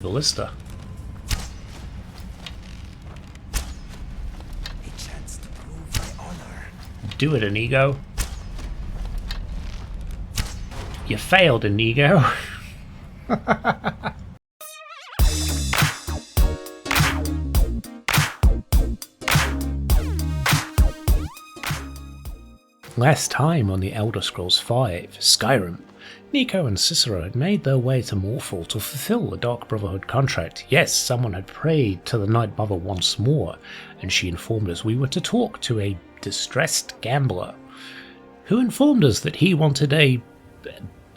ballista. A chance to prove my honor. Do it, Inigo. You failed, Inigo. Last time on the Elder Scrolls V, Skyrim, Nico and Cicero had made their way to Morphal to fulfill the Dark Brotherhood contract. Yes, someone had prayed to the Night Mother once more, and she informed us we were to talk to a distressed gambler, who informed us that he wanted a,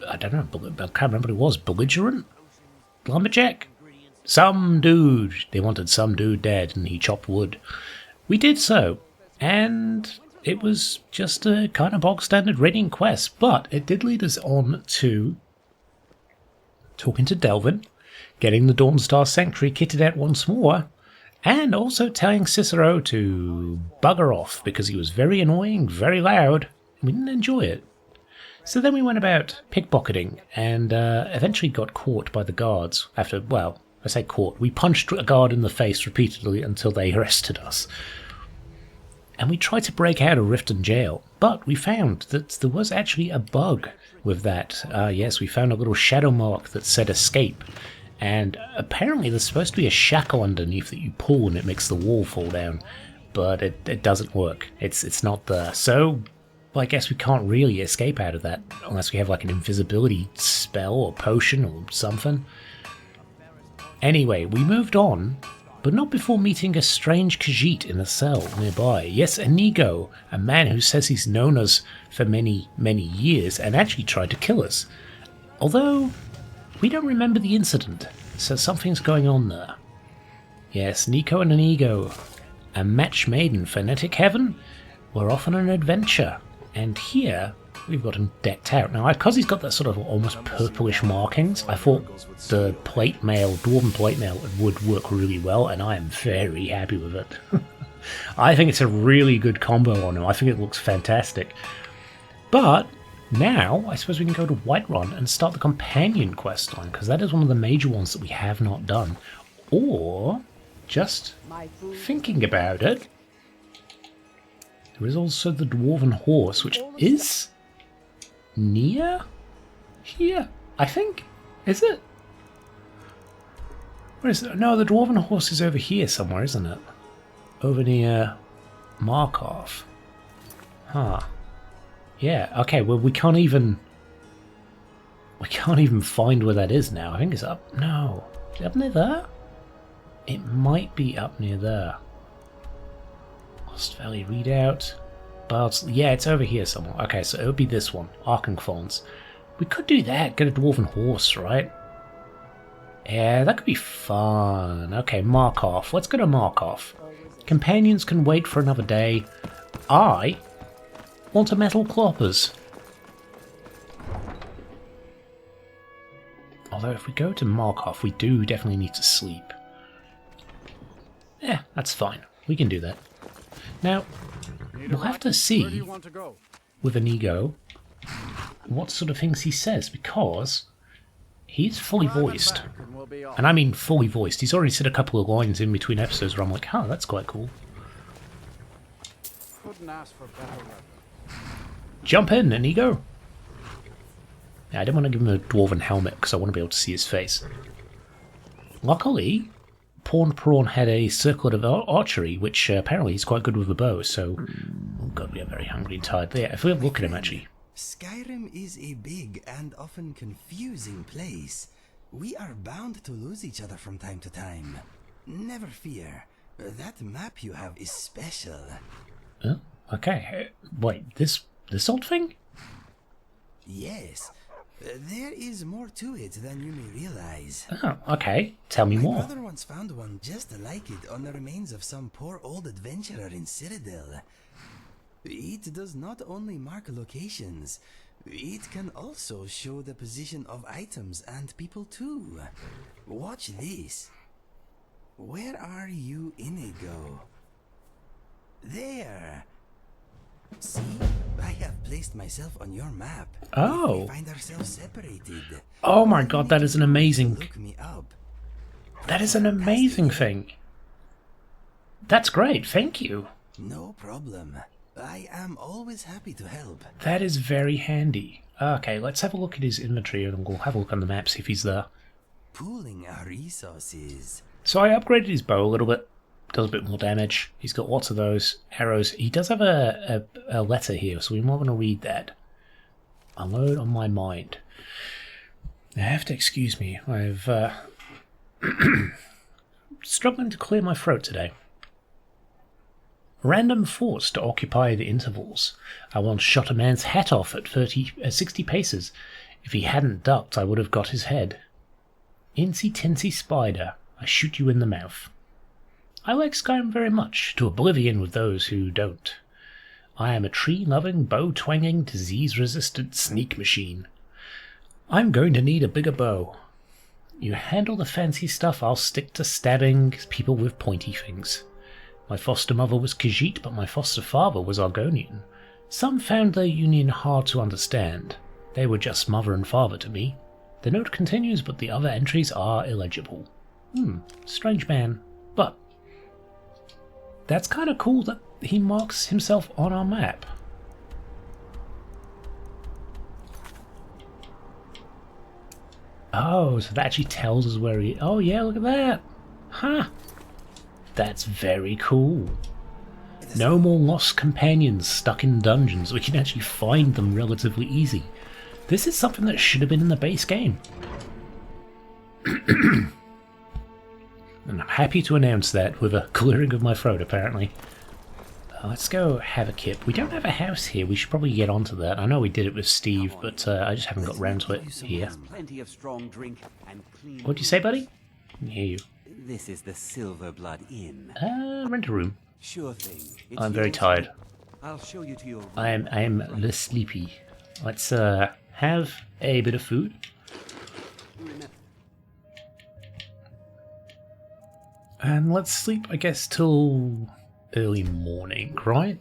I don't know, I can't remember what it was, belligerent? Lumberjack? Some dude. They wanted some dude dead, and he chopped wood. We did so, and it was just a kind of bog-standard raiding quest, but it did lead us on to talking to Delvin, getting the Dawnstar Sanctuary kitted out once more, and also telling Cicero to bugger off because he was very annoying, very loud, and we didn't enjoy it. So then we went about pickpocketing and eventually got caught by the guards after, well, I say caught, we punched a guard in the face repeatedly until they arrested us. And we tried to break out of Riften Jail, but we found that there was actually a bug with that. Yes, we found a little shadow mark that said escape, and apparently there's supposed to be a shackle underneath that you pull and it makes the wall fall down, but it doesn't work. It's not there. So well, I guess we can't really escape out of that unless we have like an invisibility spell or potion or something. Anyway, we moved on, but not before meeting a strange Khajiit in a cell nearby. Yes, Inigo, a man who says he's known us for many, many years and actually tried to kill us. Although, we don't remember the incident, so something's going on there. Yes, Nico and Inigo, a match made in phonetic heaven, we're off on an adventure, and here we've got him decked out. Now, because he's got that sort of almost purplish markings, I thought the plate mail, Dwarven plate mail, would work really well, and I am very happy with it. I think it's a really good combo on him. I think it looks fantastic. But now, I suppose we can go to Whiterun and start the companion quest line, because that is one of the major ones that we have not done. Or, just thinking about it, there is also the Dwarven Horse, which is near here, I think. Is it? Where is it? No, the Dwarven Horse is over here somewhere, isn't it? Over near Markov. Huh. Yeah, okay, well we can't even find where that is now. I think it's up. No. Is it up near there? It might be up near there. Lost Valley Redoubt. Bards. Yeah, it's over here somewhere. Okay, so it would be this one. Arkenfons. We could do that. Get a Dwarven Horse, right? Yeah, that could be fun. Okay, Markov. Let's go to Markov. Companions can wait for another day. I want a Metal Cloppers. Although if we go to Markov, we do definitely need to sleep. Yeah, that's fine. We can do that. Now, we'll have to see with Inigo what sort of things he says, because he's fully voiced. And I mean fully voiced. He's already said a couple of lines in between episodes where I'm like, oh, that's quite cool. Jump in, Inigo! Yeah, I didn't want to give him a dwarven helmet because I want to be able to see his face. Luckily, Pawn Prawn had a circlet of archery, which apparently he's quite good with the bow, so oh god, we are very hungry and tired there. If we look at him, actually. Skyrim is a big and often confusing place. We are bound to lose each other from time to time. Never fear. That map you have is special. Oh, okay. Wait, this old thing? Yes. There is more to it than you may realize. Oh, okay. Tell me more. My brother once found one just like it on the remains of some poor old adventurer in Citadel. It does not only mark locations, it can also show the position of items and people too. Watch this. Where are you, Inigo? There. See, I have placed myself on your map. Oh. We find ourselves separated. Oh my god, that is an amazing... Look me up. That is an amazing thing. That's great, thank you. No problem. I am always happy to help. That is very handy. Okay, let's have a look at his inventory and we'll have a look on the map, see if he's there. Pooling our resources. So I upgraded his bow a little bit. Does a bit more damage. He's got lots of those arrows. He does have a letter here, so we might want to read that. A load on my mind. You have to excuse me. I've struggling to clear my throat today. Random force to occupy the intervals. I once shot a man's hat off at 60 paces. If he hadn't ducked, I would have got his head. Incy tinsy spider, I shoot you in the mouth. I like Skyrim very much, to oblivion with those who don't. I am a tree-loving, bow-twanging, disease-resistant sneak machine. I'm going to need a bigger bow. You handle the fancy stuff, I'll stick to stabbing people with pointy things. My foster mother was Khajiit, but my foster father was Argonian. Some found their union hard to understand. They were just mother and father to me. The note continues, but the other entries are illegible. Strange man. But that's kind of cool that he marks himself on our map. Oh, so that actually tells us where he... Oh yeah, look at that! Huh! That's very cool. No more lost companions stuck in dungeons. We can actually find them relatively easy. This is something that should have been in the base game. And I'm happy to announce that with a clearing of my throat, apparently. Let's go have a kip. We don't have a house here. We should probably get onto that. I know we did it with Steve, but I just haven't got round to it here. What'd you say, buddy? I can hear you. This is the Silverblood Inn. Rent a room. Sure thing. I'm very tired. I'll show you to your room. I am less sleepy. Let's have a bit of food. And let's sleep, I guess, till early morning, right?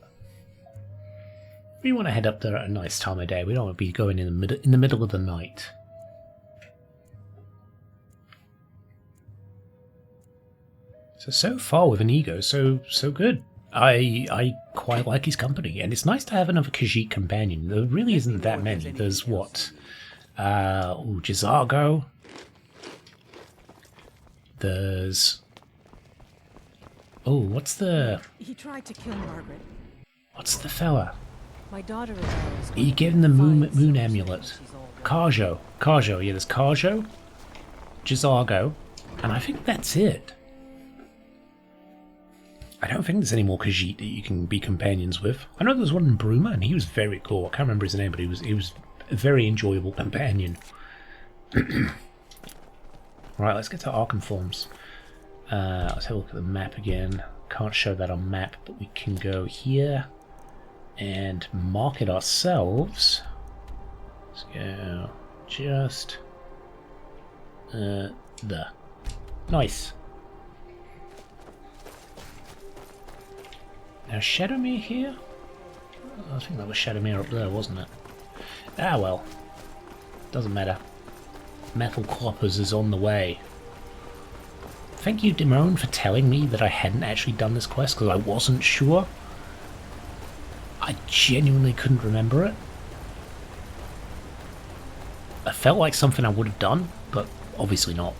We want to head up there at a nice time of day. We don't want to be going in the middle of the night. So far with Inigo, so good. I quite like his company, and it's nice to have another Khajiit companion. There really isn't that many. There's what? Jizargo. There's... Oh, what's the... He tried to kill Margaret. What's the fella? My daughter and I was He gave him the moon amulet. Karjo. Yeah, there's Karjo, Jizargo, and I think that's it. I don't think there's any more Khajiit that you can be companions with. I know there's one in Bruma, and he was very cool. I can't remember his name, but he was a very enjoyable companion. Right, let's get to Arkham Forms. Let's have a look at the map again. Can't show that on map, but we can go here and mark it ourselves. Let's go just there. Nice. Now Shadowmere here? I think that was Shadowmere up there, wasn't it? Ah well. Doesn't matter. Metal Cloppers is on the way. Thank you, Dimone, for telling me that I hadn't actually done this quest, because I wasn't sure. I genuinely couldn't remember it. I felt like something I would have done, but obviously not.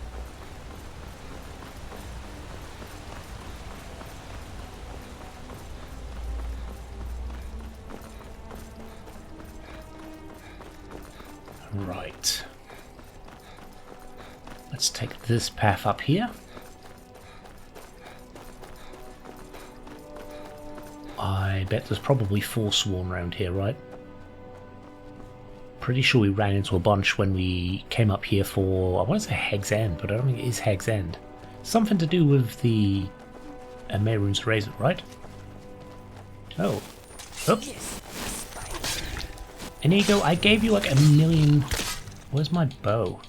Right. Let's take this path up here. I bet there's probably Forsworn around here, right? Pretty sure we ran into a bunch when we came up here for, I want to say Hag's End, but I don't think it is Hag's End. Something to do with the Mehrunes Razor, right? Oh. Oops. Inigo, I gave you like a million... Where's my bow?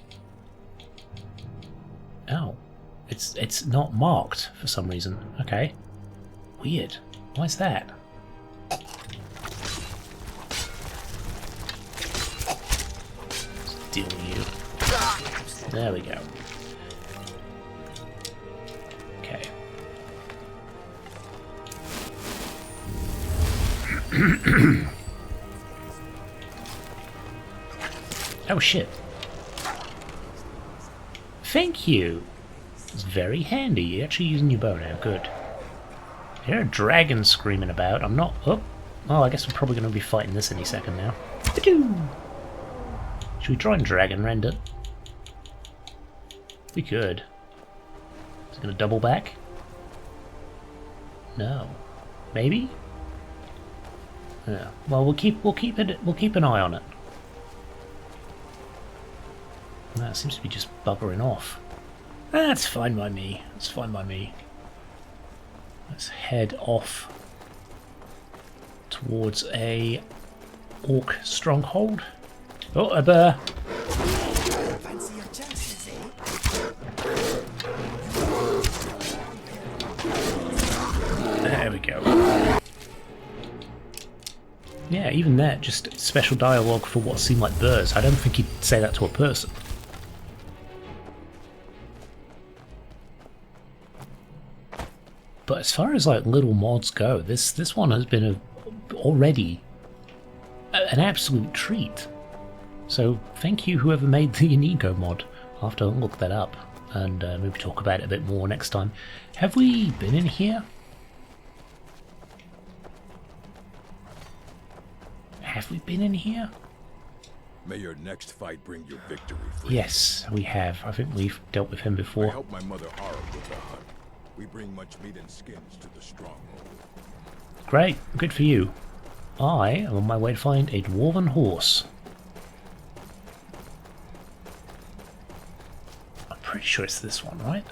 Oh. It's not marked for some reason. Okay. Weird. Why's that? Steal you. There we go. Oh shit. Thank you. It's very handy. You're actually using your bow now. Good. I hear a dragon screaming about. I'm not... Oh, I guess we're probably going to be fighting this any second now. Should we try and dragon render? We could. Is it going to double back? No. Maybe? Yeah. Well, we'll keep an eye on it. No, it seems to be just buggering off. That's fine by me. That's fine by me. Let's head off towards a orc stronghold. Oh, a bear! Fancy your chances, eh? There we go. Yeah, even that, just special dialogue for what seemed like birds. I don't think he'd say that to a person. But as far as like little mods go, this one has been already an absolute treat. So thank you whoever made the Inigo mod. I'll have to look that up and maybe talk about it a bit more next time. Have we been in here? Have we been in here? May your next fight bring you victory. Yes, we have. I think we've dealt with him I before. help my mother Ara with the hunt. We bring much meat and skins to the stronghold. Great, good for you. I am on my way to find a Dwarven Horse. I'm pretty sure it's this one, right?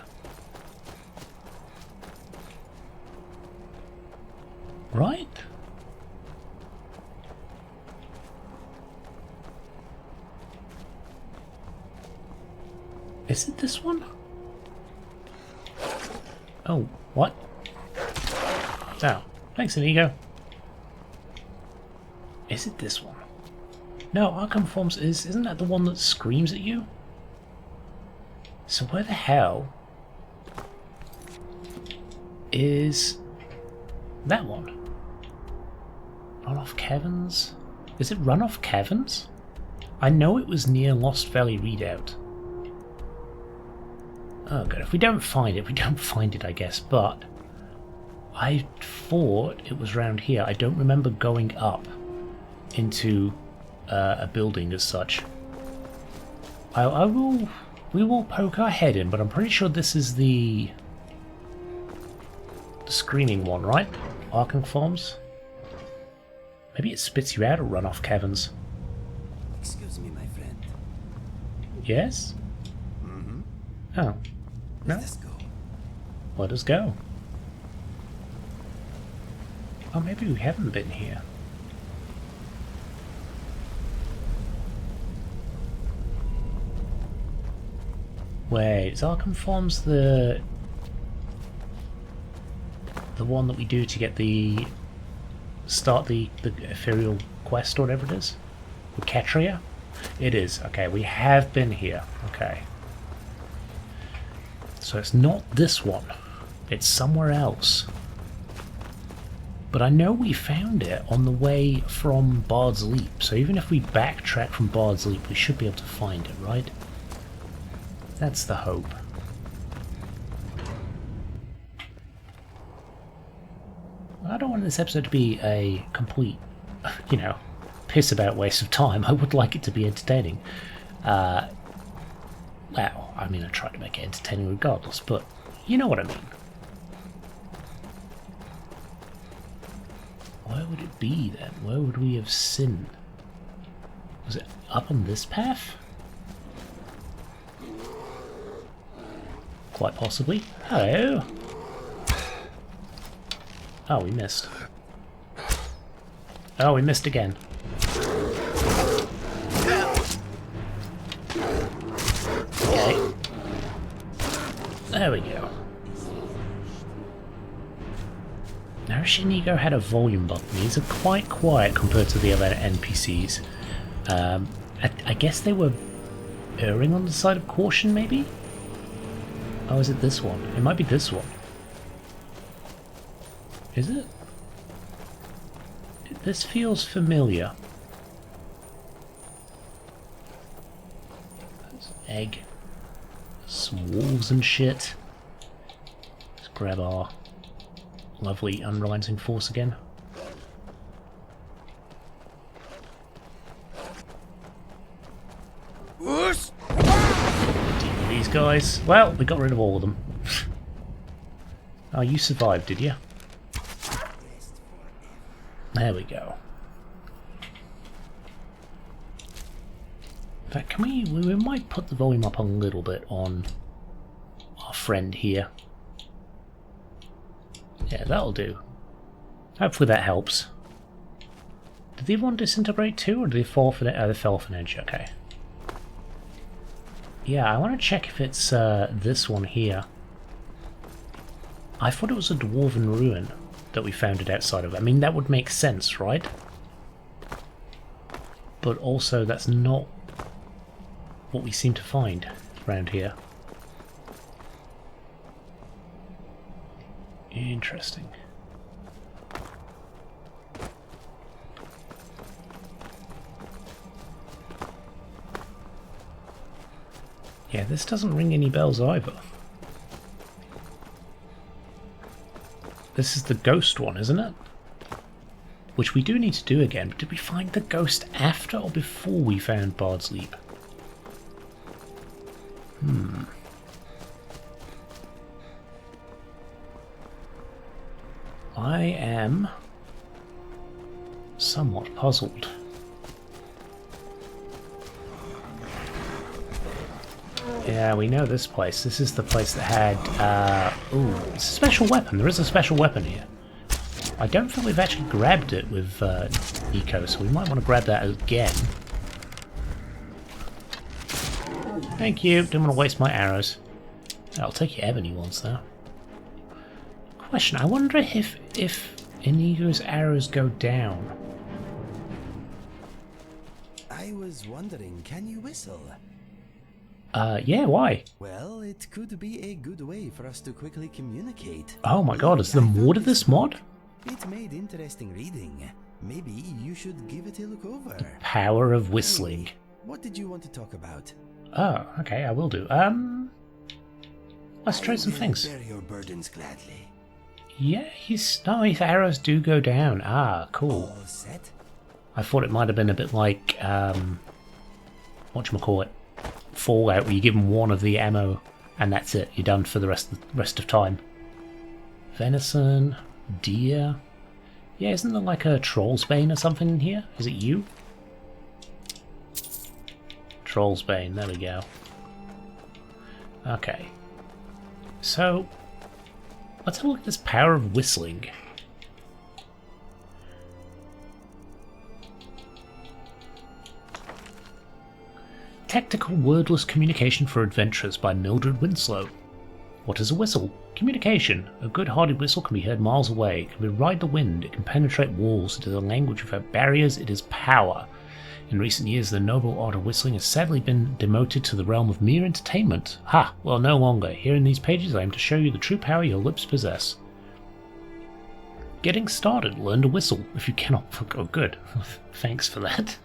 Right? Is it this one? Oh, what? Oh, thanks, Inigo. Is it this one? No, Arkham Forms isn't that the one that screams at you? So where the hell is that one? Runoff Caverns? Is it Runoff Caverns? I know it was near Lost Valley Redoubt. Oh god, if we don't find it, we don't find it, I guess, but I thought it was round here. I don't remember going up into a building as such. We will poke our head in, but I'm pretty sure this is the screaming one, right? Arkham Farms? Maybe it spits you out at Runoff Caverns. Excuse me, my friend. Yes? Mm-hmm. Oh. No? Let us go. Let us go. Oh, maybe we haven't been here. Wait, is Arkham Farms the one that we do to get the start the ethereal quest or whatever it is? With Catria? It is. Okay, we have been here. Okay. So it's not this one. It's somewhere else. But I know we found it on the way from Bard's Leap. So even if we backtrack from Bard's Leap, we should be able to find it, right? That's the hope. I don't want this episode to be a complete, you know, piss about waste of time. I would like it to be entertaining. Well, I mean, I try to make it entertaining regardless, but you know what I mean. Where would it be then? Where would we have seen? Was it up on this path? Quite possibly. Hello. Oh, we missed. Oh, we missed again. Okay. There we go. Now, Inigo had a volume button. These are quite quiet compared to the other NPCs. I guess they were erring on the side of caution, maybe? Oh, is it this one? It might be this one. Is it? This feels familiar. There's an egg. Some wolves and shit. Let's grab our lovely unrelenting force again. Deal with these guys. Well, we got rid of all of them. Oh, you survived, did you? There we go. In fact, can we might put the volume up a little bit on our friend here. Yeah, that'll do. Hopefully that helps. Did the other one disintegrate too, or did they fall off an edge? Oh, they fell off an edge, okay. Yeah, I want to check if it's this one here. I thought it was a Dwarven ruin that we found it outside of. I mean, that would make sense, right? But also, that's not what we seem to find around here. Interesting. Yeah, this doesn't ring any bells either. This is the ghost one, isn't it? Which we do need to do again, but did we find the ghost after or before we found Bard's Leap? I am somewhat puzzled. Yeah, we know this place. This is the place that had... ooh, it's a special weapon. There is a special weapon here. I don't think we've actually grabbed it with Eco, so we might want to grab that again. Thank you. Didn't want to waste my arrows. I'll take your ebony ones, though. Question, I wonder if Inigo's arrows go down. I was wondering, can you whistle? Yeah, why? Well, it could be a good way for us to quickly communicate. Oh my god, is there more to this mod? It made interesting reading. Maybe you should give it a look over. Power of whistling. Anyway, what did you want to talk about? Oh, okay, I will do. Let's try some things. Bear your burdens gladly. Yeah, his arrows do go down. Ah, cool. All set? I thought it might have been a bit like, whatchamacallit, Fallout, where you give them one of the ammo, and that's it. You're done for the rest of time. Venison, deer. Yeah, isn't there like a Troll's Bane or something in here? Is it you? Troll's Bane, there we go. Okay. So, let's have a look at this power of whistling. Tactical wordless communication for adventurers by Mildred Winslow. What is a whistle? Communication. A good-hearted whistle can be heard miles away. It can ride the wind. It can penetrate walls. It is a language without barriers. It is power. In recent years, the noble art of whistling has sadly been demoted to the realm of mere entertainment. Ha! Well, no longer. Here in these pages, I aim to show you the true power your lips possess. Getting started. Learn to whistle. If you cannot... Oh, good. Thanks for that.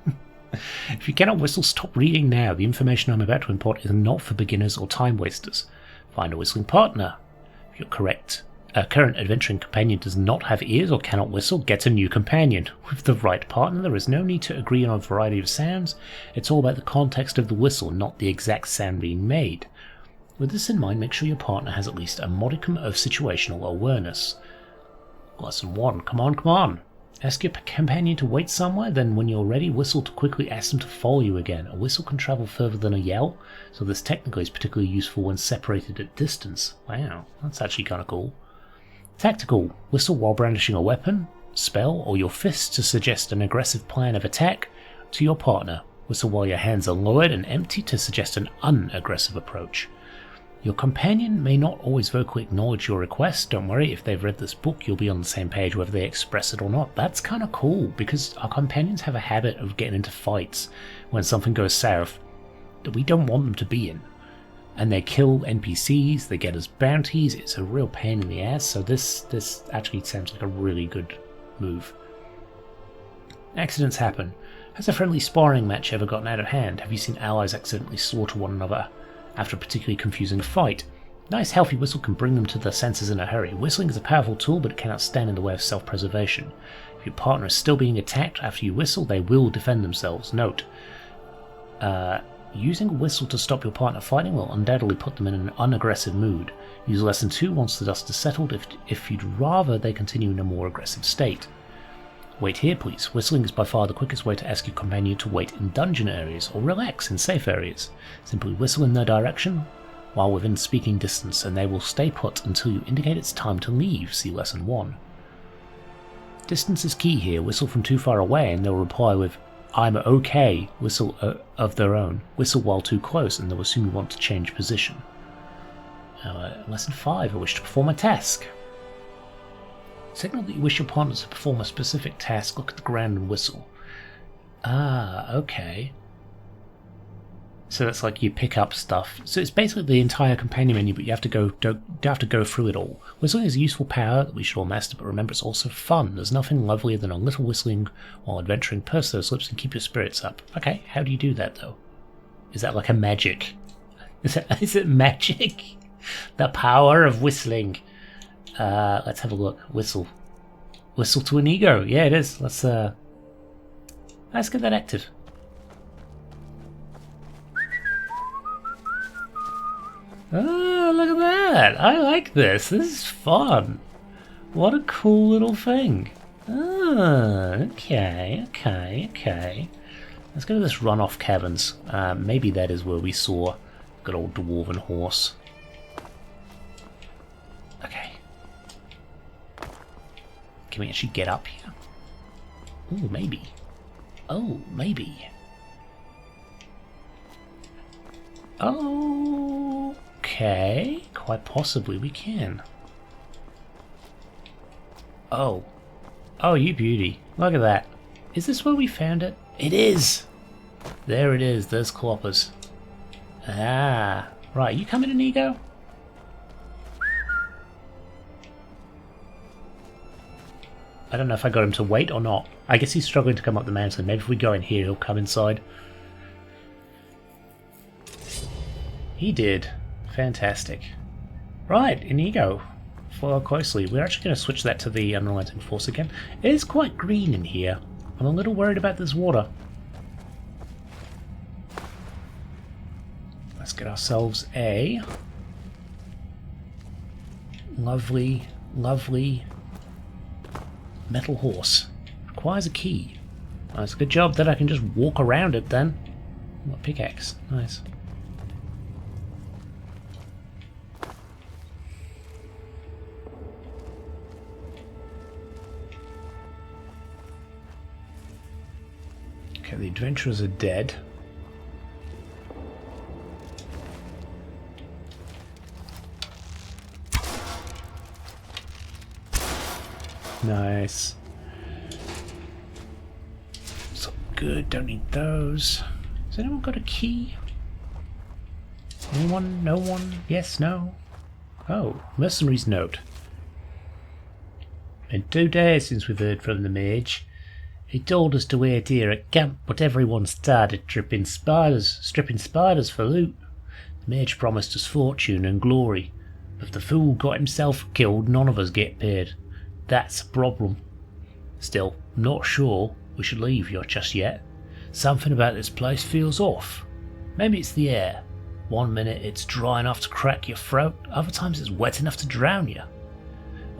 If you cannot whistle, stop reading now. The information I'm about to impart is not for beginners or time wasters. Find a whistling partner. If your current adventuring companion does not have ears or cannot whistle, get a new companion. With the right partner, there is no need to agree on a variety of sounds. It's all about the context of the whistle, not the exact sound being made. With this in mind, make sure your partner has at least a modicum of situational awareness. Lesson 1. Come on, come on. Ask your companion to wait somewhere, then when you're ready, whistle to quickly ask them to follow you again. A whistle can travel further than a yell, so this technically is particularly useful when separated at distance. Wow, that's actually kind of cool. Tactical. Whistle while brandishing a weapon, spell, or your fist to suggest an aggressive plan of attack to your partner. Whistle while your hands are lowered and empty to suggest an unaggressive approach. Your companion may not always vocally acknowledge your request. Don't worry, if they've read this book, you'll be on the same page whether they express it or not. That's kind of cool, because our companions have a habit of getting into fights when something goes south that we don't want them to be in. And they kill NPCs, they get us bounties, it's a real pain in the ass, so this actually sounds like a really good move. Accidents happen. Has a friendly sparring match ever gotten out of hand? Have you seen allies accidentally slaughter one another after a particularly confusing fight? Nice healthy whistle can bring them to their senses in a hurry. Whistling is a powerful tool, but it cannot stand in the way of self-preservation. If your partner is still being attacked after you whistle, they will defend themselves. Note, using a whistle to stop your partner fighting will undoubtedly put them in an unaggressive mood. Use lesson 2 once the dust is settled if you'd rather they continue in a more aggressive state. Wait here please. Whistling is by far the quickest way to ask your companion to wait in dungeon areas or relax in safe areas. Simply whistle in their direction while within speaking distance and they will stay put until you indicate it's time to leave. See lesson 1. Distance is key here. Whistle from too far away and they'll reply with "I'm okay," whistle of their own. Whistle while too close and they'll assume you want to change position. Lesson 5. I wish to perform a task. Signal that you wish your partner to perform a specific task. Look at the ground and whistle. Ah, okay. So that's like you pick up stuff. So it's basically the entire companion menu, but you have to go through it all. Whistling is a useful power that we should all master, but remember it's also fun. There's nothing lovelier than a little whistling while adventuring. Purse those lips and keep your spirits up. Okay, how do you do that though? Is that like a magic? Is it magic? The power of whistling. Let's have a look. Whistle. Whistle to Inigo. Yeah, it is. Let's get that active. Oh, look at that! I like this. This is fun. What a cool little thing. Ah, okay. Let's go to this runoff caverns. Maybe that is where we saw good old Dwarven Horse. Okay. Can we actually get up here? Ooh, maybe. Oh, maybe. Okay, quite possibly we can. Oh, you beauty. Look at that. Is this where we found it? It is! There it is, there's Cloppers. Ah, right, you coming, Inigo? I don't know if I got him to wait or not. I guess he's struggling to come up the mountain. Maybe if we go in here, he'll come inside. He did. Fantastic. Right, Inigo. Follow closely. We're actually going to switch that to the Unrelenting Force again. It is quite green in here. I'm a little worried about this water. Let's get ourselves a lovely metal horse. Requires a key. Oh, it's a good job that I can just walk around it then. Oh, a pickaxe. Nice. Okay, the adventurers are dead. Nice. So good, don't need those. Has anyone got a key? Anyone? No one? Yes, no? Oh, mercenary's note. Been 2 days since we've heard from the mage. He told us to wait here at camp, but everyone started stripping spiders for loot. The mage promised us fortune and glory, but if the fool got himself killed, none of us get paid. That's a problem. Still, I'm not sure we should leave here just yet. Something about this place feels off. Maybe it's the air. One minute it's dry enough to crack your throat, other times it's wet enough to drown you.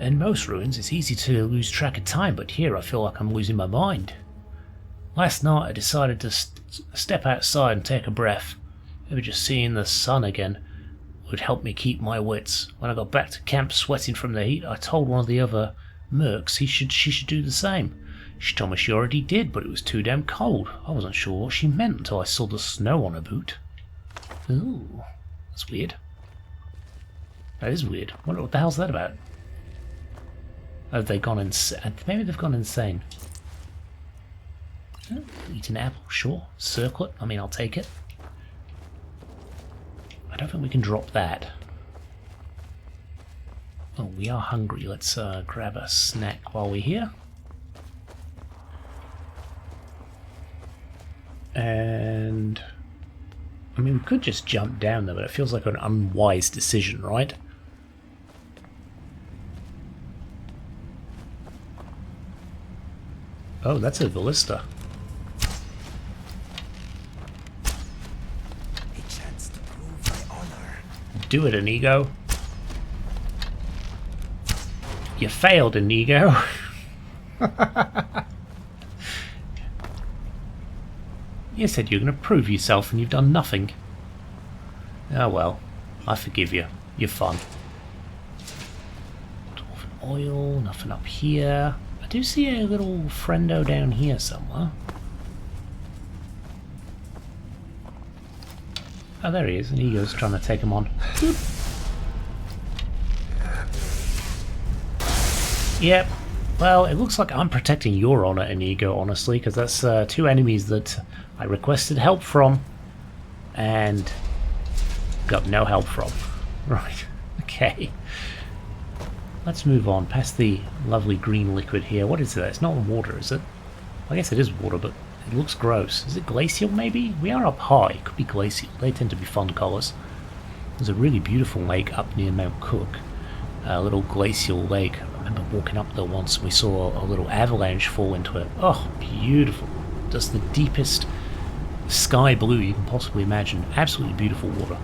In most ruins it's easy to lose track of time, but here I feel like I'm losing my mind. Last night I decided to step outside and take a breath. Maybe just seeing the sun again would help me keep my wits. When I got back to camp sweating from the heat, I told one of the other mercs she should do the same. She told me she already did, but it was too damn cold. I wasn't sure what she meant until I saw the snow on her boot. Ooh, that's weird. That is weird. Wonder what the hell's that about? Have they gone insane? Maybe they've gone insane. Oh, eat an apple, sure. Circlet, I mean, I'll take it. I don't think we can drop that. Oh, we are hungry. Let's grab a snack while we're here. And I mean, we could just jump down there, but it feels like an unwise decision, right? Oh, that's a ballista. A chance to prove my honor. Do it, Inigo. You failed, Inigo. You said you were going to prove yourself and you've done nothing. Oh well, I forgive you. You're fun. Dwarven oil, nothing up here. I do see a little friendo down here somewhere. Oh, there he is. Inigo's trying to take him on. Yep. Well, it looks like I'm protecting your honor, Inigo, honestly, because that's two enemies that I requested help from and got no help from. Right. Okay. Let's move on past the lovely green liquid here. What is that? It's not water, is it? I guess it is water, but it looks gross. Is it glacial, maybe? We are up high. It could be glacial. They tend to be fun colours. There's a really beautiful lake up near Mount Cook. A little glacial lake. I remember walking up there once and we saw a little avalanche fall into it. Oh, beautiful. Just the deepest sky blue you can possibly imagine. Absolutely beautiful water.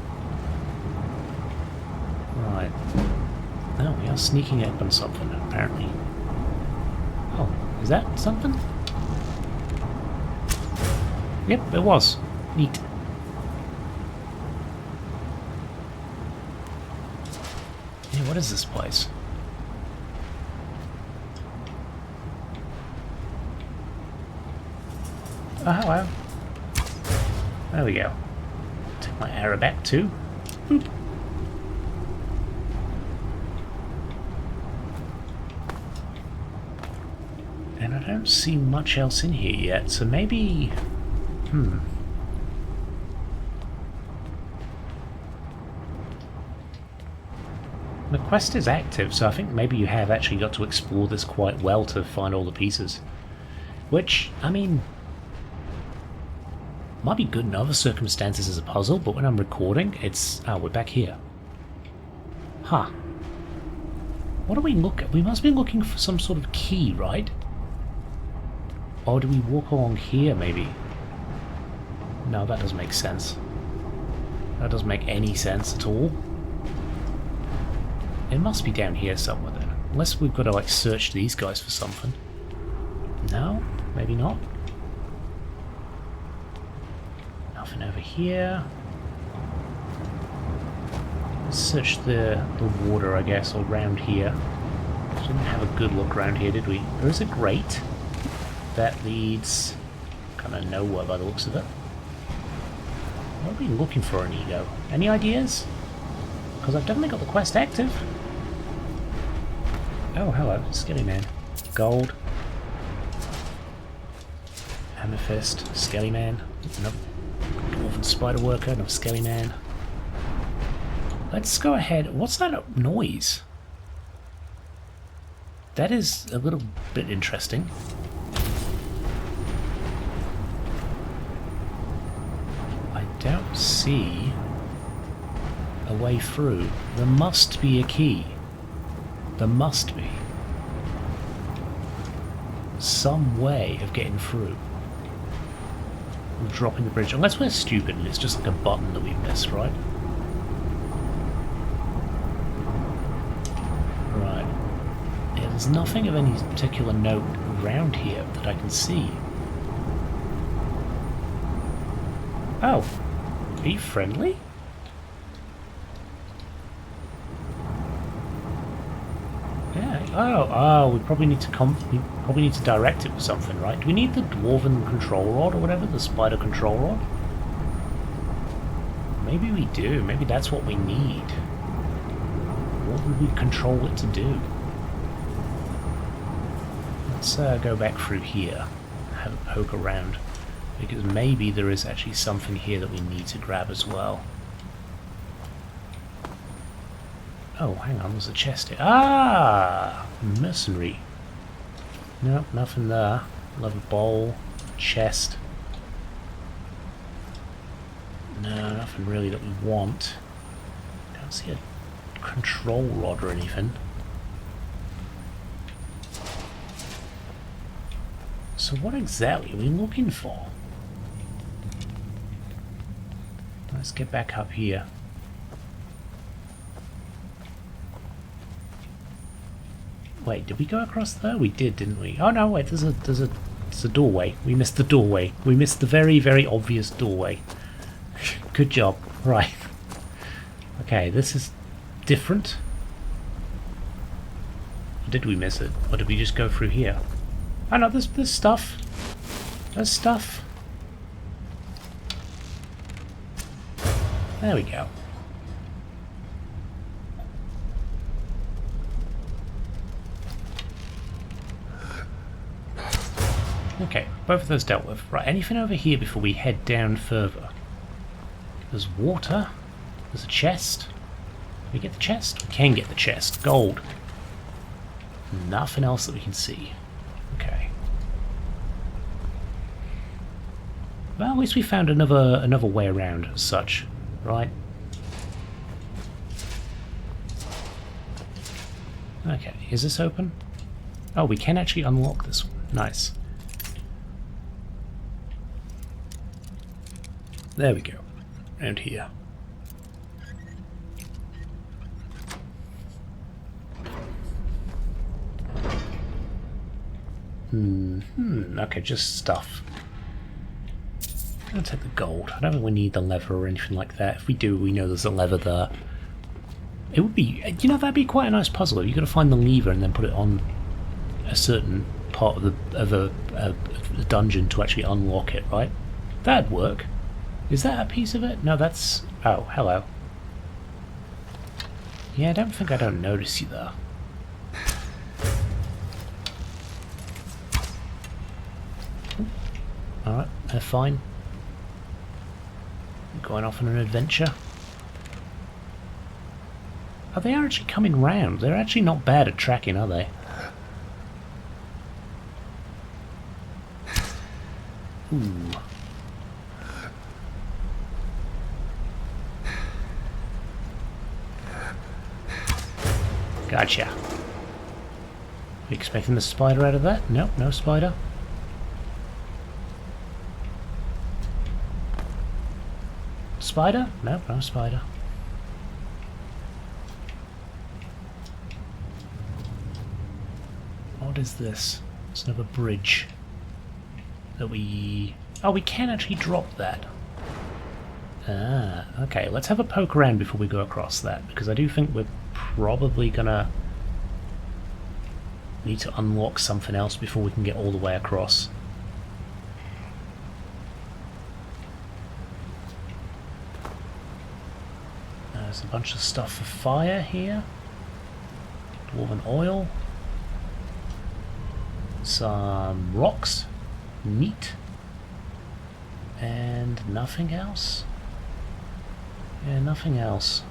Right. Oh, we are sneaking up on something, apparently. Oh, is that something? Yep, it was. Neat. Yeah, what is this place? Oh, hello. There we go. Take my arrow back too. Boop. And I don't see much else in here yet, so maybe... The quest is active, so I think maybe you have actually got to explore this quite well to find all the pieces. Which, I mean... might be good in other circumstances as a puzzle, but when I'm recording, it's... Oh, we're back here. Huh. What do we look at? We must be looking for some sort of key, right? Or do we walk along here, maybe? No, that doesn't make sense. That doesn't make any sense at all. It must be down here somewhere then. Unless we've got to, like, search these guys for something. No? Maybe not. Nothing over here. Let's search the water, I guess, or around here. Didn't have a good look around here, did we? There is a grate. That leads kind of nowhere by the looks of it. What are we looking for, Inigo? Any ideas? Because I've definitely got the quest active. Oh, hello, Skelly Man. Gold. Amethyst, Skelly Man. Nope. Dwarven Spider Worker, no Skelly Man. Let's go ahead. What's that noise? That is a little bit interesting. I don't see a way through. There must be a key. There must be some way of getting through. We're dropping the bridge. Unless we're stupid and it's just like a button that we missed, right? Right. Yeah, there's nothing of any particular note around here that I can see. Oh. Are you friendly? Yeah. Oh, we probably need to direct it with something, right? Do we need the Dwarven control rod or whatever? The spider control rod? Maybe we do. Maybe that's what we need. What would we control it to do? Let's go back through here. Have a poke around. Because maybe there is actually something here that we need to grab as well. Oh, hang on, there's a chest here. Ah! Mercenary. Nope, nothing there. Leather bowl. Chest. No, nothing really that we want. Can't see a control rod or anything. So what exactly are we looking for? Let's get back up here. Wait, did we go across there? We did, didn't we? Oh no, wait, there's a doorway. We missed the doorway. We missed the very, very obvious doorway. Good job. Right. Okay, this is different. Or did we miss it? Or did we just go through here? Oh no, there's stuff. There's stuff. There we go. Okay, both of those dealt with. Right, anything over here before we head down further? There's water. There's a chest. Can we get the chest? We can get the chest. Gold. Nothing else that we can see. Okay. Well, at least we found another way around as such, right? Okay, is this open? Oh, we can actually unlock this one. Nice. There we go. Around here. Okay, just stuff. I'll take the gold. I don't think we need the lever or anything like that. If we do, we know there's a lever there. It would be, you know, that'd be quite a nice puzzle. You've got to find the lever and then put it on a certain part of a dungeon to actually unlock it, right? That'd work. Is that a piece of it? No, that's... Oh, hello. Yeah, I don't notice you there. Alright, they're fine. Going off on an adventure. Oh, they are actually coming round. They're actually not bad at tracking, are they? Ooh. Gotcha. You expecting the spider out of that? Nope, no spider. Spider? Nope, no spider. What is this? It's another bridge that we... Oh, we can actually drop that. Ah, okay. Let's have a poke around before we go across that, because I do think we're probably gonna need to unlock something else before we can get all the way across. There's a bunch of stuff for fire here. Dwarven oil. Some rocks. Neat. And nothing else? Yeah, nothing else.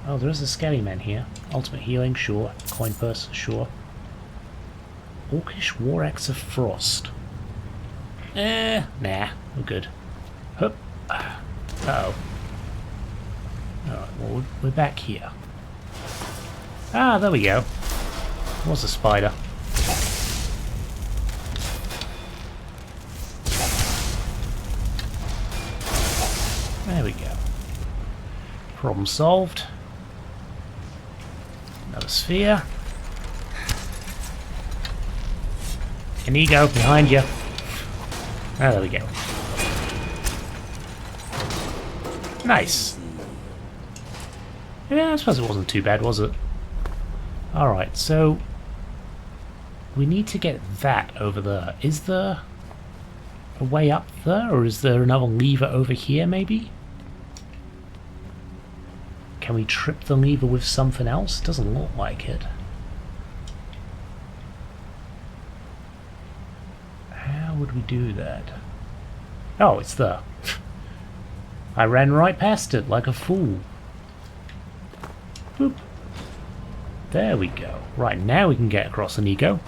Oh, there is a skelly man here. Ultimate healing, sure. Coin purse, sure. Orcish War Axe of Frost. Nah, we're good. Hup. Uh-oh. Alright, well, we're back here. Ah, there we go. Was a spider. There we go. Problem solved. Another sphere. Inigo, behind you. Ah, there we go. Nice. Yeah, I suppose it wasn't too bad, was it? Alright, so... we need to get that over there. Is there a way up there, or is there another lever over here, maybe? Can we trip the lever with something else? It doesn't look like it. How would we do that? Oh, it's there. I ran right past it like a fool. Boop. There we go. Right, now we can get across Inigo.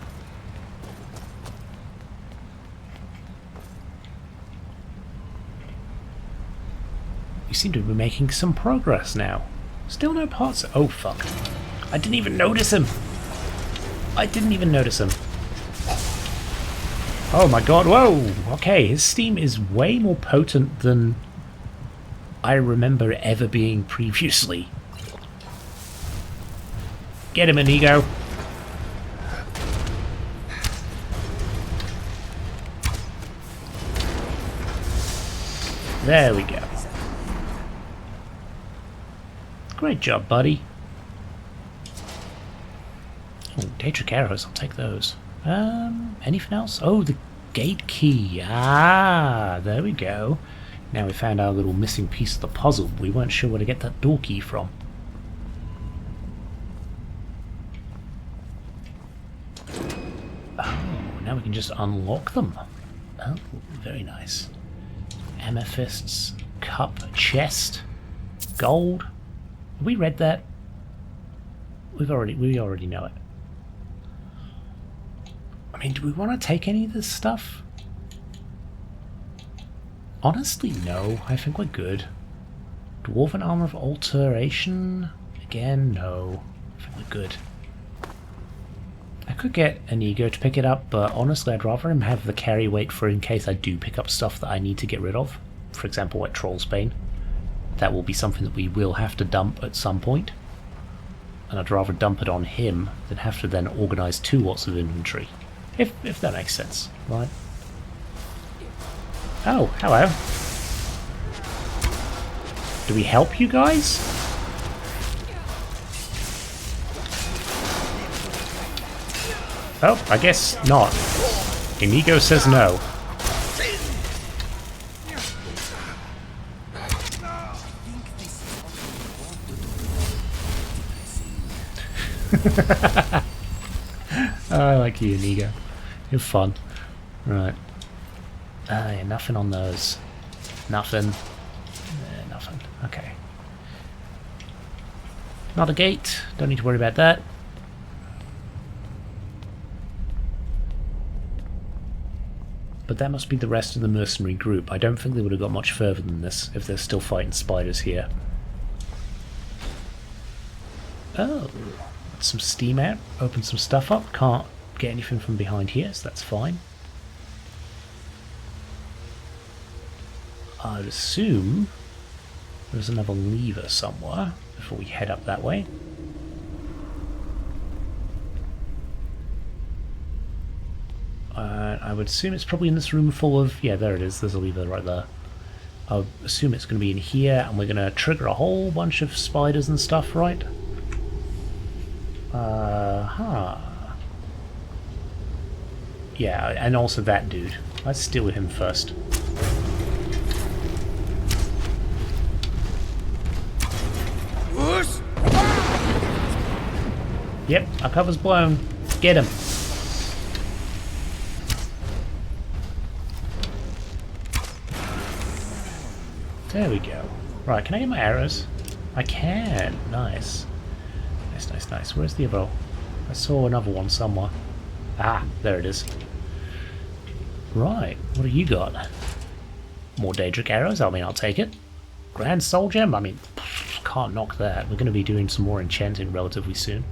seem to be making some progress now. Still no parts. Oh, fuck. I didn't even notice him. I didn't even notice him. Oh my god, whoa! Okay, his steam is way more potent than I remember it ever being previously. Get him, Inigo! There we go. Great job, buddy. Oh, Daedric arrows, I'll take those. Anything else? Oh, the gate key. Ah, there we go. Now we found our little missing piece of the puzzle. We weren't sure where to get that door key from. Oh, now we can just unlock them. Oh, very nice. Amethysts, cup, chest, gold. Have we read that? We already know it. I mean, do we want to take any of this stuff? Honestly, no. I think we're good. Dwarven armor of alteration? Again, no. I think we're good. I could get Inigo to pick it up, but honestly, I'd rather him have the carry weight for in case I do pick up stuff that I need to get rid of. For example, like Troll's Bane. That will be something that we will have to dump at some point. And I'd rather dump it on him than have to then organise 2 lots of inventory. If that makes sense, right? Oh, hello. Do we help you guys? Oh, I guess not. Inigo says no. I like you, Inigo. You're fun. Right. Yeah, nothing on those. Nothing. Nothing. Okay. Not a gate. Don't need to worry about that. But that must be the rest of the mercenary group. I don't think they would have got much further than this if they're still fighting spiders here. Oh. Let some steam out. Open some stuff up. Can't get anything from behind here, so that's fine. I'd assume there's another lever somewhere before we head up that way. I would assume it's probably in this room full of... Yeah, there it is. There's a lever right there. I would assume it's going to be in here, and we're going to trigger a whole bunch of spiders and stuff, right? Yeah, and also that dude. Let's deal with him first. Yep, our cover's blown. Get him. There we go. Right, can I get my arrows? I can. Nice. Nice, nice, nice. Where's the other? I saw another one somewhere. Ah, there it is. Right, what do you got? More Daedric arrows? I mean, I'll take it. Grand Soul Gem? I mean, can't knock that. We're going to be doing some more enchanting relatively soon.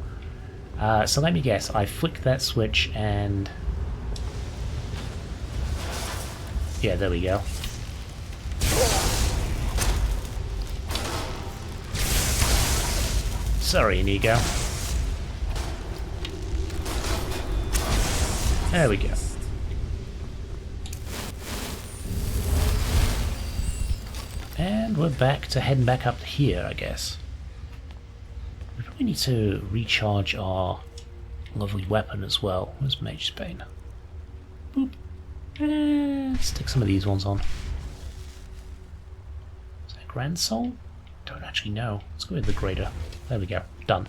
So let me guess. I flick that switch and... Yeah, there we go. Sorry, Inigo. There we go. And we're back to heading back up here, I guess. We probably need to recharge our lovely weapon as well. Where's Mage's Bane? Boop. Stick some of these ones on. Is that Grand Soul? Don't actually know. Let's go with the greater. There we go. Done.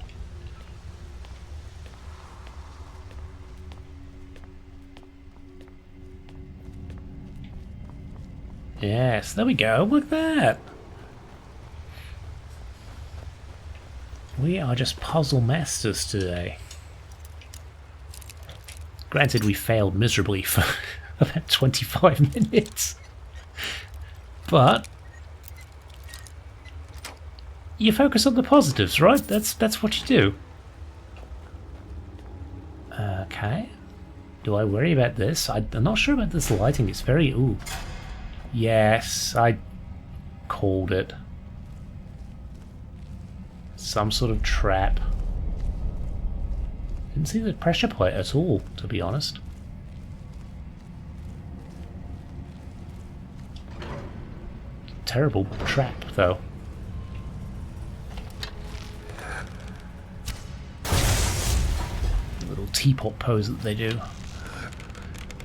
Yes, there we go. Look at that. We are just puzzle masters today. Granted, we failed miserably for about 25 minutes. But You focus on the positives, right? That's what you do. Okay. Do I worry about this? I'm not sure about this lighting. It's very... Ooh. Yes, I called it. Some sort of trap. Didn't see the pressure plate at all, to be honest. Terrible trap, though. Little teapot pose that they do.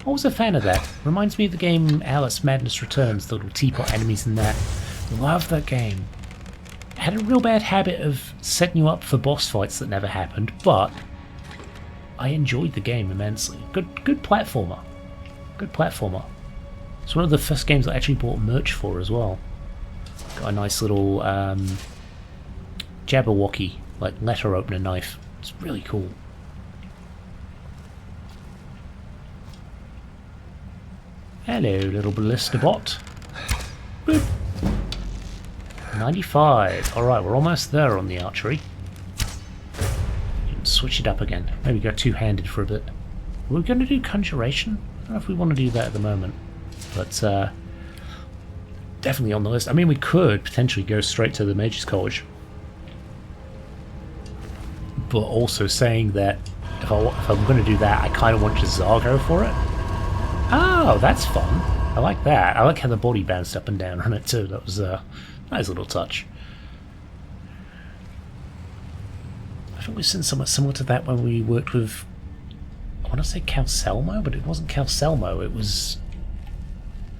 I was a fan of that. Reminds me of the game Alice Madness Returns, the little teapot enemies in that. Love that game. Had a real bad habit of setting you up for boss fights that never happened, but I enjoyed the game immensely. Good platformer. Good platformer. It's one of the first games I actually bought merch for as well. Got a nice little Jabberwocky, like letter opener knife. It's really cool. Hello, little ballista bot. Boop. 95. Alright, we're almost there on the archery. Switch it up again. Maybe go two-handed for a bit. We're going to do conjuration? I don't know if we want to do that at the moment. But, definitely on the list. I mean, we could potentially go straight to the Mage's College. But also saying that if I'm going to do that, I kind of want J'zargo for it. Oh, that's fun. I like that. I like how the body bounced up and down on it too. That was a nice little touch. I think we've seen somewhat similar to that when we worked with, I want to say Calcelmo, but it wasn't Calcelmo. It was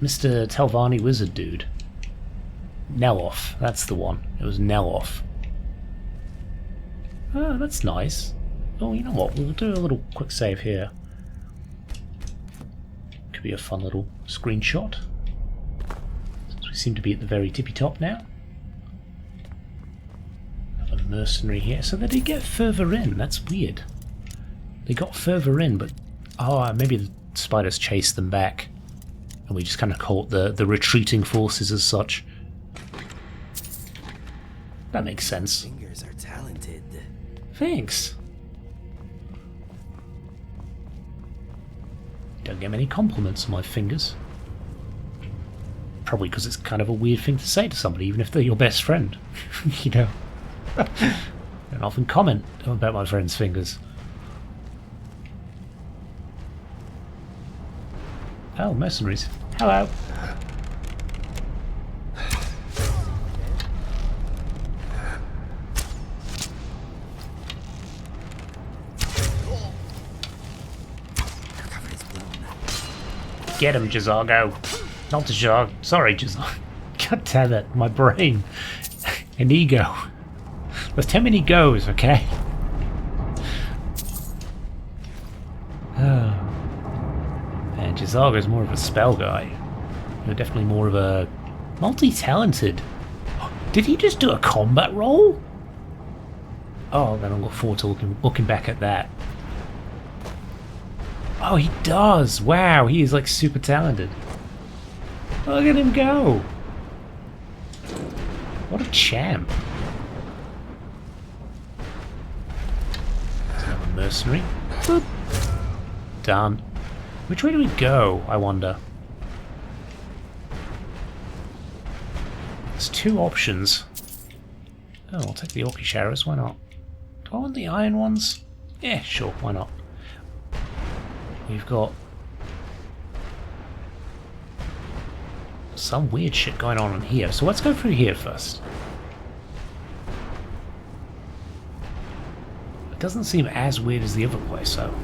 Mr. Telvanni Wizard dude. Neloth. That's the one. It was Neloth. Oh, that's nice. Oh, you know what? We'll do a little quick save here. Be a fun little screenshot. Since we seem to be at the very tippy top now. Have a mercenary here. So they did get further in. That's weird. They got further in, but maybe the spiders chased them back, and we just kind of caught the retreating forces as such. That makes sense. Fingers are talented. Thanks. Don't get many compliments on my fingers. Probably because it's kind of a weird thing to say to somebody, even if they're your best friend. You know. Don't often comment about my friend's fingers. Oh, mercenaries. Hello. Get him, J'zargo. Not J'zargo. Sorry, J'zargo. God damn it, my brain. Inigo. There's too many goes, okay? Oh. And J'zargo's more of a spell guy. You're definitely more of a multi-talented. Did he just do a combat roll? Oh, then I'll look forward to looking back at that. Oh, he does! Wow, he is like super talented. Look at him go! What a champ. There's another mercenary. Boop. Done. Which way do we go, I wonder? There's two options. Oh, I'll take the Orcish arrows, why not? Do I want the iron ones? Yeah, sure, why not? We've got some weird shit going on in here, so let's go through here first. It doesn't seem as weird as the other place, though.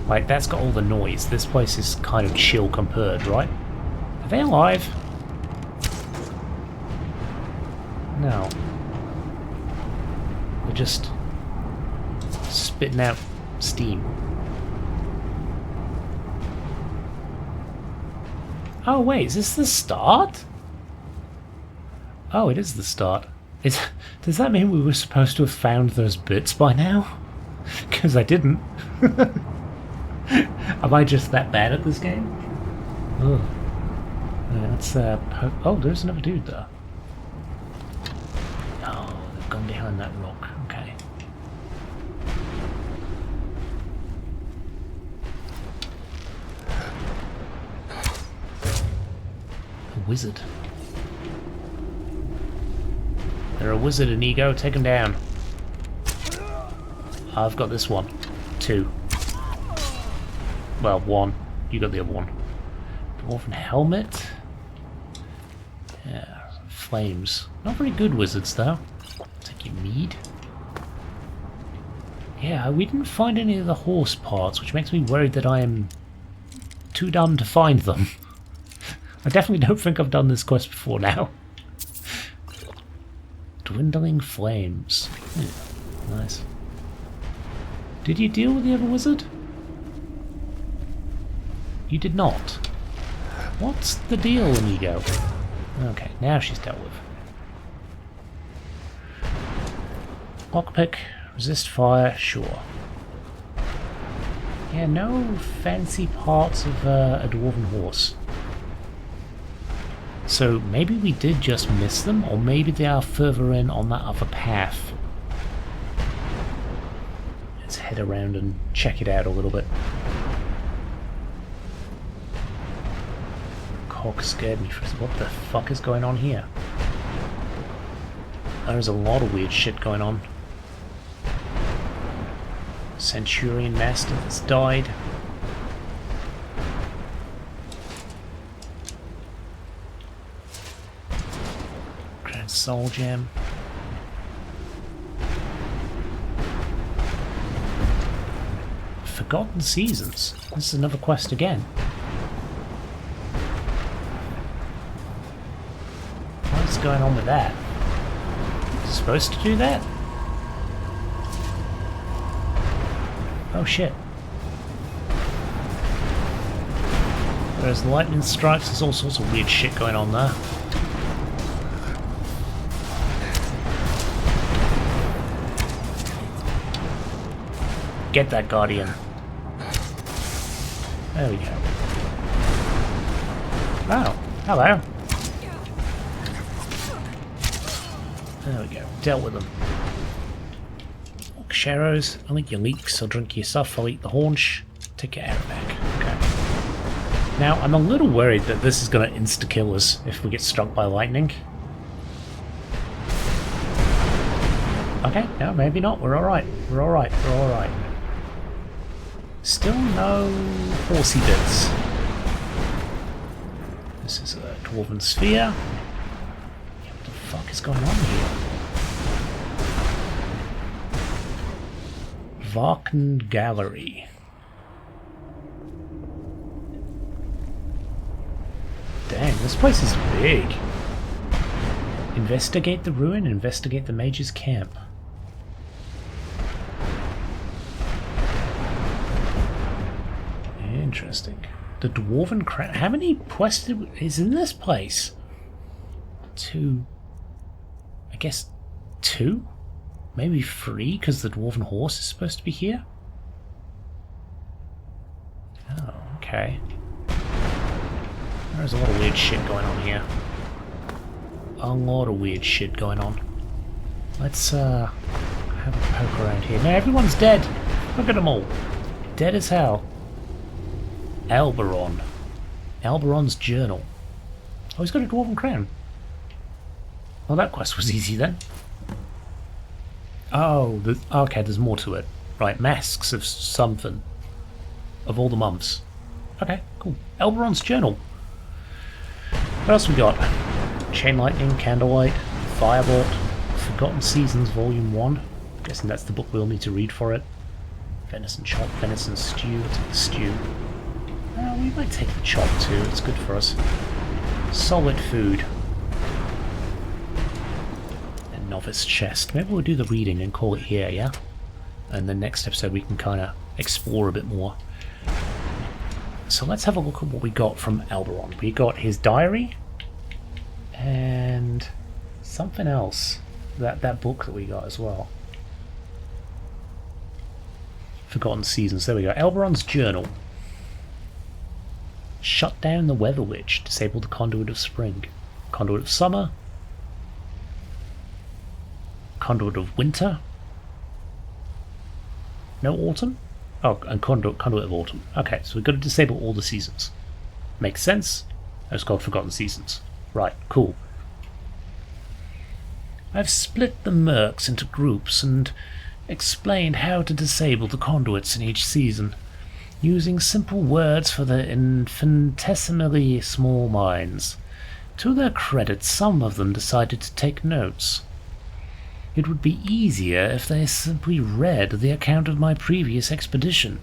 Like, that's got all the noise. This place is kind of chill compared, right? Are they alive? No. They're just spitting out steam. Oh wait, is this the start? Oh, it is the start. Does that mean we were supposed to have found those bits by now? Because I didn't. Am I just that bad at this game? Oh. Let's, oh, there's another dude there. Oh, that rock. Okay. A wizard. They're a wizard, Inigo. Take him down. I've got this one. 2. Well, 1. You got the other one. Dwarven helmet. Yeah, flames. Not very good wizards, though. Take your mead. Yeah, we didn't find any of the horse parts, which makes me worried that I am too dumb to find them. I definitely don't think I've done this quest before now. Dwindling flames. Yeah, nice. Did you deal with the other wizard? You did not. What's the deal, Inigo? Okay, now she's dealt with. Lockpick, resist fire, sure. Yeah, no fancy parts of a Dwarven Horse. So maybe we did just miss them, or maybe they are further in on that other path. Let's head around and check it out a little bit. Cock scared me for what the fuck is going on here? There's a lot of weird shit going on. Centurion Master that's died. Grand Soul Gem. Forgotten Seasons. This is another quest again. What's going on with that? Is it supposed to do that? Oh shit. There's lightning strikes, there's all sorts of weird shit going on there. Get that Guardian. There we go. Oh, hello. There we go, dealt with them. Sharrows, I'll eat your leeks, I'll drink your stuff, I'll eat the haunch, take your arrow back. Okay. Now, I'm a little worried that this is going to insta-kill us if we get struck by lightning. Okay, no, maybe not, we're alright, we're alright, we're alright. Still no horsey bits. This is a Dwarven Sphere. What the fuck is going on here? Varken Gallery. Dang, this place is big. Investigate the ruin, investigate the mage's camp. Interesting. The Dwarven Crown. How many quests is in this place? 2. I guess 2? Maybe 3, because the Dwarven Horse is supposed to be here? Oh, okay. There's a lot of weird shit going on here. A lot of weird shit going on. Let's, have a poke around here. Now everyone's dead! Look at them all! Dead as hell. Alberon. Alberon's journal. Oh, he's got a Dwarven crown. Well, that quest was easy then. Oh, okay, there's more to it. Right, masks of something. Of all the months. Okay, cool. Alberon's journal. What else we got? Chain Lightning, Candlelight, Firebolt, Forgotten Seasons Volume 1. Guessing that's the book we'll need to read for it. Venison chop, venison stew. Let's take the stew. We might take the chop too, it's good for us. Solid food. Novice chest. Maybe we'll do the reading and call it here, yeah? And the next episode we can kind of explore a bit more. So let's have a look at what we got from Alberon. We got his diary and something else. That book that we got as well. Forgotten Seasons. There we go. Alberon's journal. Shut down the Weather Witch. Disable the Conduit of Spring. Conduit of Summer. conduit of winter. No autumn? Oh, and conduit of autumn. Okay, so we've got to disable all the seasons. Makes sense. It's called Forgotten Seasons. Right, cool. I've split the mercs into groups and explained how to disable the conduits in each season, using simple words for their infinitesimally small minds. To their credit, some of them decided to take notes. It would be easier if they simply read the account of my previous expedition.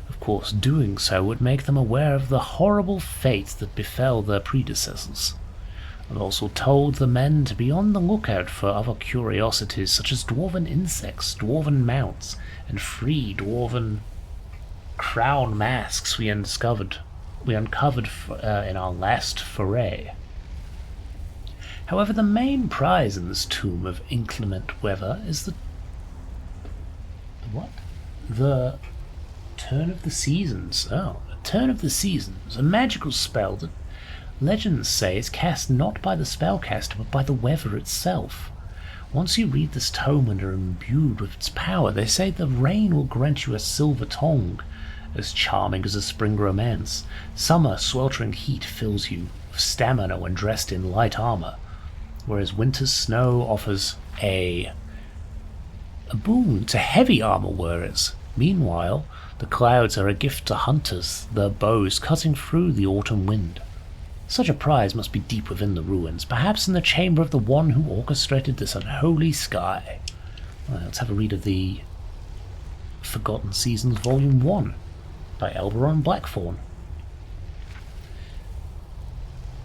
Of course, doing so would make them aware of the horrible fate that befell their predecessors. I've also told the men to be on the lookout for other curiosities such as dwarven insects, dwarven mounts, and free dwarven crown masks we uncovered in our last foray. However, the main prize in this tomb of inclement weather is the what? The Turn of the Seasons. Oh, the Turn of the Seasons, a magical spell that legends say is cast not by the spellcaster but by the weather itself. Once you read this tome and are imbued with its power, they say the rain will grant you a silver tongue, as charming as a spring romance. Summer sweltering heat fills you with stamina when dressed in light armor, whereas winter's snow offers a boon to heavy armor wearers. Meanwhile, the clouds are a gift to hunters, their bows cutting through the autumn wind. Such a prize must be deep within the ruins, perhaps in the chamber of the one who orchestrated this unholy sky. Well, let's have a read of the Forgotten Seasons Volume 1 by Elberon Blackthorn.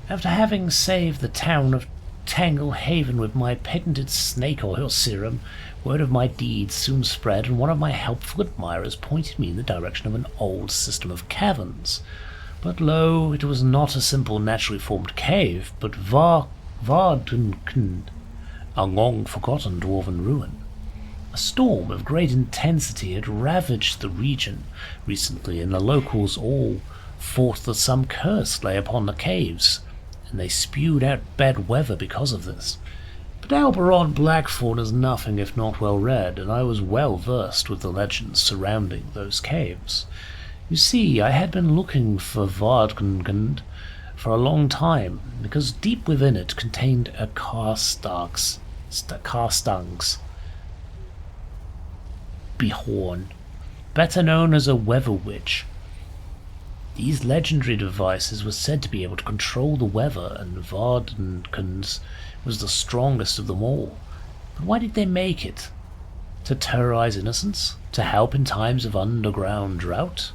After having saved the town of Tangle Haven with my patented snake oil serum, word of my deeds soon spread, and one of my helpful admirers pointed me in the direction of an old system of caverns. But lo, it was not a simple naturally formed cave, but Vardunken, a long-forgotten dwarven ruin. A storm of great intensity had ravaged the region recently, and the locals all thought that some curse lay upon the caves, and they spewed out bad weather because of this. But Elberon Blackthorn is nothing if not well read, and I was well versed with the legends surrounding those caves. You see, I had been looking for Vardgund for a long time, because deep within it contained a Karstang's behorn, better known as a weather witch. These legendary devices were said to be able to control the weather, and Vardgund's was the strongest of them all. But why did they make it? To terrorize innocents? To help in times of underground drought?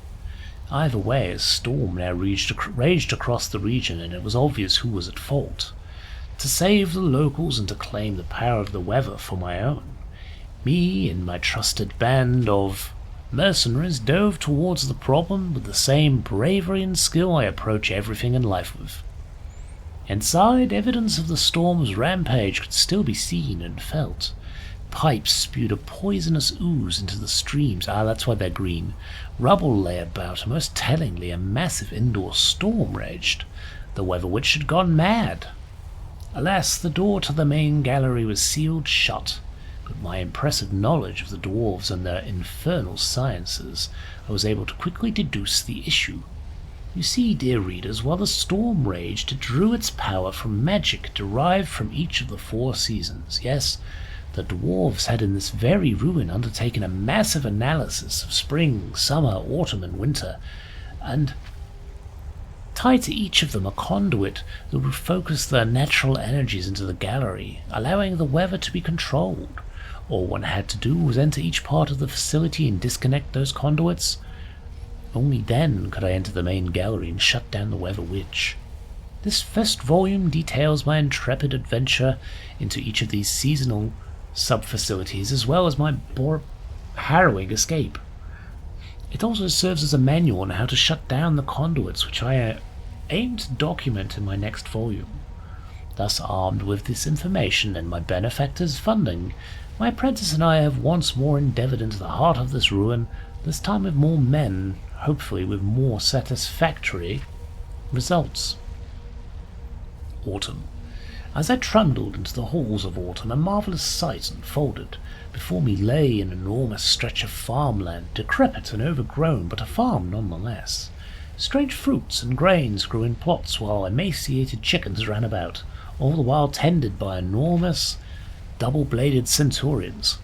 Either way, a storm now raged across the region, and it was obvious who was at fault. To save the locals and to claim the power of the weather for my own, me and my trusted band of mercenaries dove towards the problem with the same bravery and skill I approach everything in life with. Inside, evidence of the storm's rampage could still be seen and felt. Pipes spewed a poisonous ooze into the streams. That's why they're green. Rubble lay about, and most tellingly, a massive indoor storm raged. The weather witch had gone mad. Alas, the door to the main gallery was sealed shut, but my impressive knowledge of the dwarves and their infernal sciences, I was able to quickly deduce the issue. You see, dear readers, while the storm raged, it drew its power from magic derived from each of the 4 seasons. Yes, the dwarves had in this very ruin undertaken a massive analysis of spring, summer, autumn, and winter, and tied to each of them a conduit that would focus their natural energies into the gallery, allowing the weather to be controlled. All one had to do was enter each part of the facility and disconnect those conduits. Only then could I enter the main gallery and shut down the weather witch. This first volume details my intrepid adventure into each of these seasonal sub-facilities, as well as my harrowing escape. It also serves as a manual on how to shut down the conduits, which I aim to document in my next volume. Thus, armed with this information and my benefactor's funding, my apprentice and I have once more endeavored into the heart of this ruin, this time with more men, hopefully with more satisfactory results. Autumn. As I trundled into the halls of autumn, a marvellous sight unfolded. Before me lay an enormous stretch of farmland, decrepit and overgrown, but a farm nonetheless. Strange fruits and grains grew in plots, while emaciated chickens ran about, all the while tended by enormous, double-bladed centurions.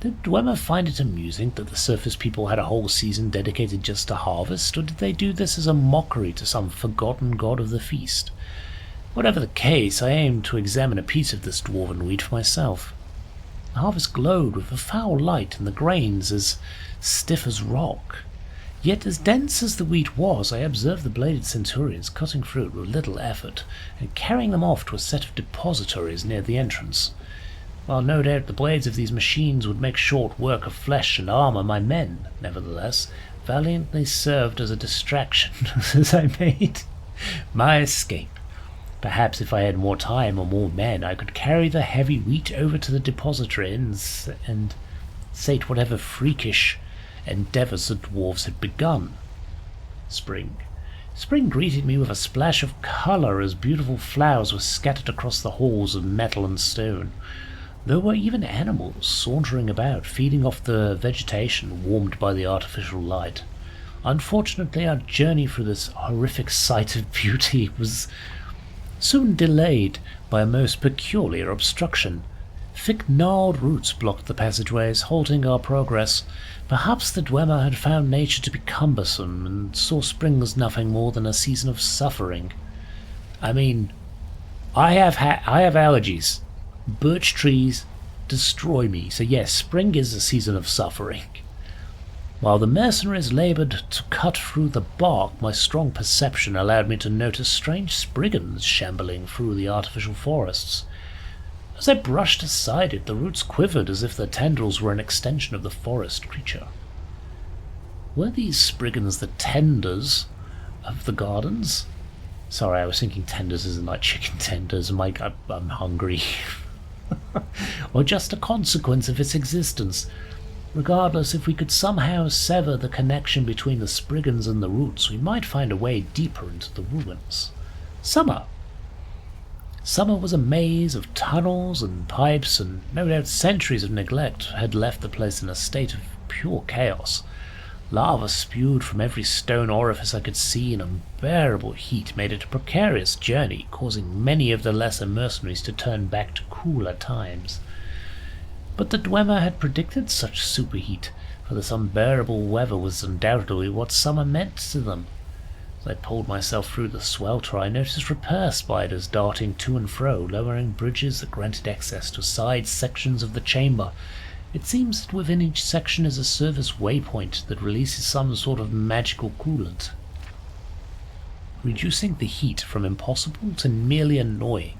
Did Dwemer find it amusing that the surface people had a whole season dedicated just to harvest, or did they do this as a mockery to some forgotten god of the feast? Whatever the case, I aimed to examine a piece of this dwarven wheat for myself. The harvest glowed with a foul light, and the grains as stiff as rock. Yet as dense as the wheat was, I observed the bladed centurions cutting through it with little effort, and carrying them off to a set of depositories near the entrance. While no doubt the blades of these machines would make short work of flesh and armour, my men, nevertheless, valiantly served as a distraction as I made my escape. Perhaps if I had more time or more men, I could carry the heavy wheat over to the depository and sate whatever freakish endeavours the dwarves had begun. Spring greeted me with a splash of colour as beautiful flowers were scattered across the halls of metal and stone. There were even animals sauntering about, feeding off the vegetation warmed by the artificial light. Unfortunately, our journey through this horrific sight of beauty was soon delayed by a most peculiar obstruction. Thick gnarled roots blocked the passageways, halting our progress. Perhaps the Dwemer had found nature to be cumbersome, and saw spring as nothing more than a season of suffering. I mean, I have allergies. Birch trees destroy me, so yes, spring is a season of suffering. While the mercenaries laboured to cut through the bark, my strong perception allowed me to notice strange spriggans shambling through the artificial forests. As I brushed aside it, the roots quivered as if the tendrils were an extension of the forest creature. Were these spriggans the tenders of the gardens? Sorry, I was thinking tenders isn't like chicken tenders. I'm hungry. Or just a consequence of its existence. Regardless, if we could somehow sever the connection between the spriggans and the roots, we might find a way deeper into the ruins. Summer was a maze of tunnels and pipes, and no doubt centuries of neglect had left the place in a state of pure chaos. Lava spewed from every stone orifice I could see, and unbearable heat made it a precarious journey, causing many of the lesser mercenaries to turn back to cooler times. But the Dwemer had predicted such superheat, for this unbearable weather was undoubtedly what summer meant to them. As I pulled myself through the swelter, I noticed repair spiders darting to and fro, lowering bridges that granted access to side sections of the chamber. It seems that within each section is a service waypoint that releases some sort of magical coolant, reducing the heat from impossible to merely annoying.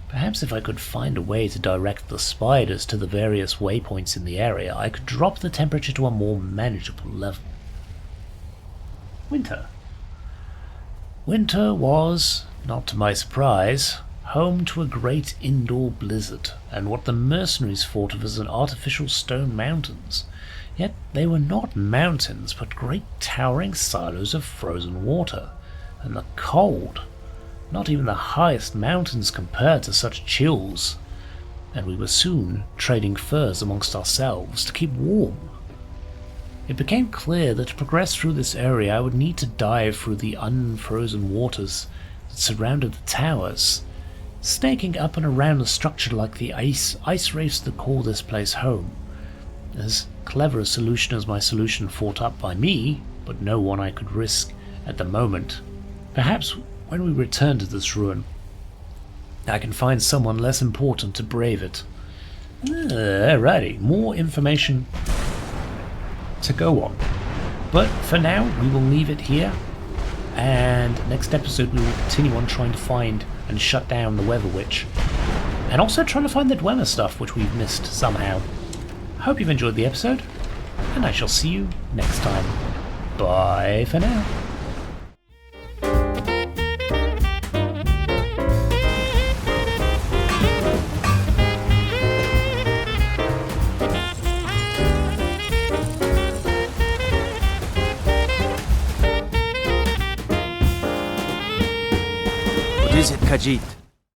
Perhaps if I could find a way to direct the spiders to the various waypoints in the area, I could drop the temperature to a more manageable level. Winter was, not to my surprise, home to a great indoor blizzard, and what the mercenaries thought of as an artificial stone mountains. Yet they were not mountains, but great towering silos of frozen water, and the cold. Not even the highest mountains compared to such chills, and we were soon trading furs amongst ourselves to keep warm. It became clear that to progress through this area I would need to dive through the unfrozen waters that surrounded the towers, snaking up and around the structure like the ice wraiths that call this place home. As clever a solution as my solution thought up by me, but no one I could risk at the moment. Perhaps when we return to this ruin, I can find someone less important to brave it. Alrighty, more information to go on. But for now, we will leave it here, and next episode we will continue on trying to find and shut down the Weather Witch, and also trying to find the Dwemer stuff which we've missed somehow. Hope you've enjoyed the episode, and I shall see you next time. Bye for now. What is it, Khajiit?